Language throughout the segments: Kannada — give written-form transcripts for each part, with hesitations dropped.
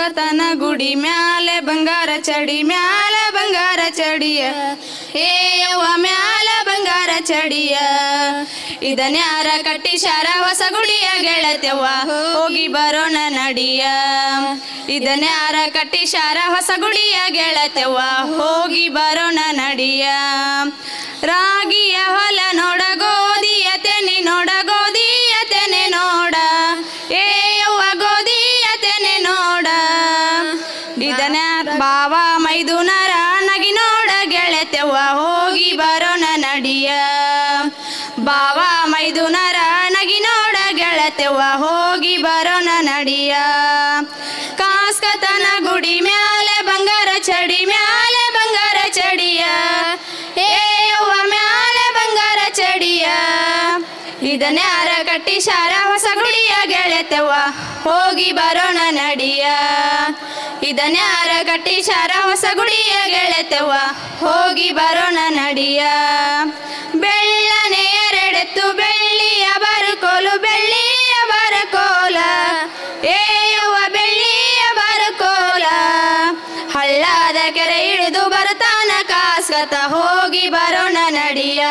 ಕಾಸ್ಕತನ ಗುಡಿ ಮ್ಯಾಲೆ ಬಂಗಾರ ಚಡಿ ಮ್ಯಾಲೆ ಬಂಗಾರ ಚಡಿಯ ಏ ಯವ್ವ ಮ್ಯಾಲೆ ಬಂಗಾರ ಚಡಿಯ ಇದನ್ಯಾರ ಕಟ್ಟಿಸ್ಯಾರ ಹೊಸ ಗುಡಿಯ ಗೆಳತ್ಯವ್ವ ಹೋಗಿ ಬರೋಣ ನಡಿಯ ಇದನ್ಯಾರ ಕಟ್ಟಿಸ್ಯಾರ ಹೊಸ ಗುಡಿಯ ಗೆಳತ್ಯವ್ವ ಹೋಗಿ ಬರೋಣ ನಡಿಯ ರಾಗಿಯ ಹೊಲ ನೋಡ ಗೋಧಿಯ ತೆನೆ ನೋಡ ಗೋಧಿಯ ತೆನೆ ನೋಡ ಏ ಯವ್ವ ಗೋಧಿಯ ತೆನೆ ನೋಡ ಇದನ್ಯಾರ ಬಾವ ಮೈದುನರ ನಗಿ ನೋಡ ಗೆಳತ್ಯವ್ವ ಹೋಗಿ ಬರೋಣ ನಡಿಯ ಬಾವ ಮೈದುನರ ನಗಿ ನೋಡ ಗೆಳತ್ಯವ್ವ ಹೋಗಿ ಬರೋಣ ನಡಿಯ ಕಾಸ್ಕತನ ಗುಡಿ ಮ್ಯಾಲೆ ಬಂಗಾರ ಚಡಿ ಮ್ಯಾಲೆ ಬಂಗಾರ ಚಡಿಯ ಏ ಯವ್ವ ಮ್ಯಾಲೆ ಬಂಗಾರ ಚಡಿಯ ಇದನ್ಯಾರ ಕಟ್ಟಿಸ್ಯಾರ ಹೊಸ ಗುಡಿಯ ಗೆಳತ್ಯವ್ವ ಹೋಗಿ ಬರೋಣ ನಡಿಯ ಇದನ್ಯಾರ ಕಟ್ಟಿಸ್ಯಾರ ಹೊಸ ಗುಡಿಯ ಗೆಳತ್ಯವ್ವ ಹೋಗಿ ಬರೋಣ ನಡಿಯ ಬೆಳ್ಳನೆ ಎರಡೆತ್ತು ಬೆಳ್ಳಿಯ ಬರಕೋಲು ಬೆಳ್ಳಿಯ ಬರಕೋಲ ಏ ಯವ್ವ ಬೆಳ್ಳಿಯ ಬರಕೋಲ ಹಳ್ಳದ ಕೆರೆ ಇಳಿದು ಬರುತ್ತಾನ ಕಾಸ್ಕತ ಹೋಗಿ ಬರೋಣ ನಡಿಯ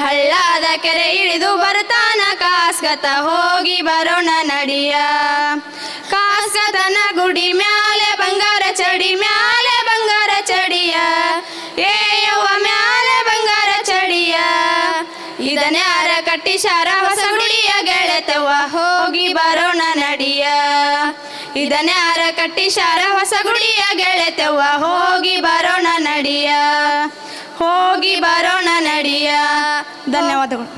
ಹಳ್ಳದ ಕೆರೆ ಇಳಿದು ಬರುತ್ತಾನ ಕಾಸ್ಕತ ಹೋಗಿ ಬರೋಣ ನಡಿಯ ಕಾಸ್ಕತನ ಗುಡಿ ಮ್ಯಾಲೆ ಬಂಗಾರ ಚಡಿ ಮ್ಯಾಲೆ ಬಂಗಾರ ಚಡಿಯ ಏ ಯವ್ವ ಮ್ಯಾಲೆ ಬಂಗಾರ ಚಡಿಯ ಇದನ್ಯಾರ ಕಟ್ಟಿಸ್ಯಾರ ಹೊಸ ಗುಡಿಯ ಗೆಳತ್ಯವ್ವ ಹೋಗಿ ಬರೋಣ ನಡಿಯ ಇದನ್ಯಾರ ಕಟ್ಟಿಸ್ಯಾರ ಹೊಸ ಗುಡಿಯ ಗೆಳತ್ಯವ್ವ ಹೋಗಿ ಬರೋಣ ನಡಿಯ ಹೋಗಿ ಬರೋಣ ನಡಿಯ ಧನ್ಯವಾದಗಳು.